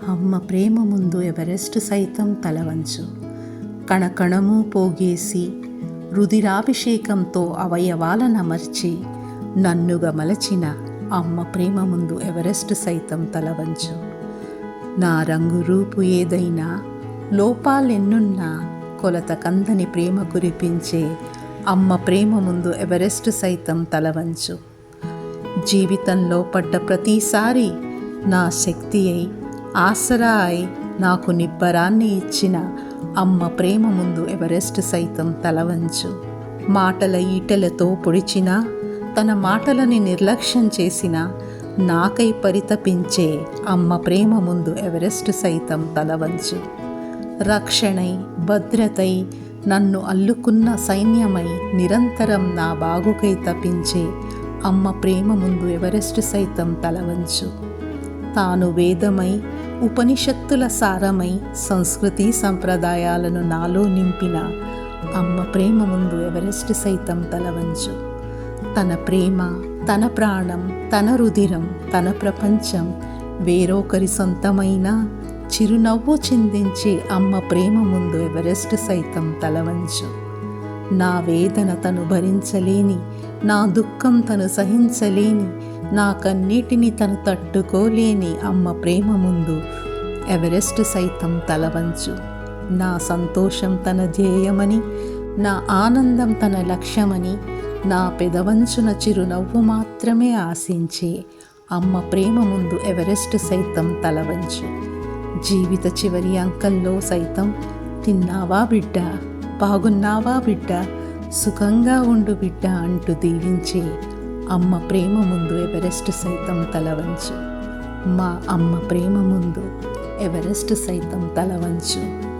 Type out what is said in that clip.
అమ్మ ప్రేమ ముందు ఎవరెస్ట్ సైతం తలవంచు. కణకణము పోగేసి రుధిరాభిషేకంతో అవయవాలనమర్చి నన్నుగా మలచిన అమ్మ ప్రేమ ముందు ఎవరెస్ట్ సైతం తలవంచు. నా రంగు రూపు ఏదైనా, లోపాలెన్నున్నా కొలత కందని ప్రేమ కురిపించే అమ్మ ప్రేమ ముందు ఎవరెస్ట్ సైతం తలవంచు. జీవితంలో పడ్డ ప్రతిసారి నా శక్తి అయి, ఆసరా అయి నాకు నిబ్బరాన్ని ఇచ్చిన అమ్మ ప్రేమ ముందు ఎవరెస్ట్ సైతం తలవంచు. మాటల ఈటెలతో పొడిచిన, తన మాటలని నిర్లక్ష్యం చేసిన, నాకై పరితపించే అమ్మ ప్రేమ ముందు ఎవరెస్ట్ సైతం తలవంచు. రక్షణై, భద్రతై నన్ను అల్లుకున్న సైన్యమై నిరంతరం నా బాగుకై తపించే అమ్మ ప్రేమ ముందు ఎవరెస్ట్ సైతం తలవంచు. తాను వేదమై, ఉపనిషత్తుల సారమై సంస్కృతి సంప్రదాయాలను నాలో నింపిన అమ్మ ప్రేమ ముందు ఎవరెస్ట్ సైతం తలవంచు. తన ప్రేమ, తన ప్రాణం, తన రుధిరం, తన ప్రపంచం వేరొకరి సొంతమైన చిరునవ్వు చిందించే అమ్మ ప్రేమ ముందు ఎవరెస్ట్ సైతం తలవంచు. నా వేదన తను భరించలేని, నా దుఃఖం తను సహించలేని, నా కన్నీటిని తను తట్టుకోలేని అమ్మ ప్రేమ ముందు ఎవరెస్ట్ సైతం తలవంచు. నా సంతోషం తన ధ్యేయమని, నా ఆనందం తన లక్ష్యమని, నా పెదవంచున చిరునవ్వు మాత్రమే ఆశించే అమ్మ ప్రేమ ముందు ఎవరెస్ట్ సైతం తలవంచు. జీవిత చివరి అంకంలో సైతం తిన్నావా బిడ్డ, బాగున్నావా బిడ్డ, సుఖంగా ఉండు బిడ్డ అంటూ దీవించే అమ్మ ప్రేమ ముందు ఎవరెస్ట్ సైతం తలవంచు. మా అమ్మ ప్రేమ ముందు ఎవరెస్ట్ సైతం తలవంచు.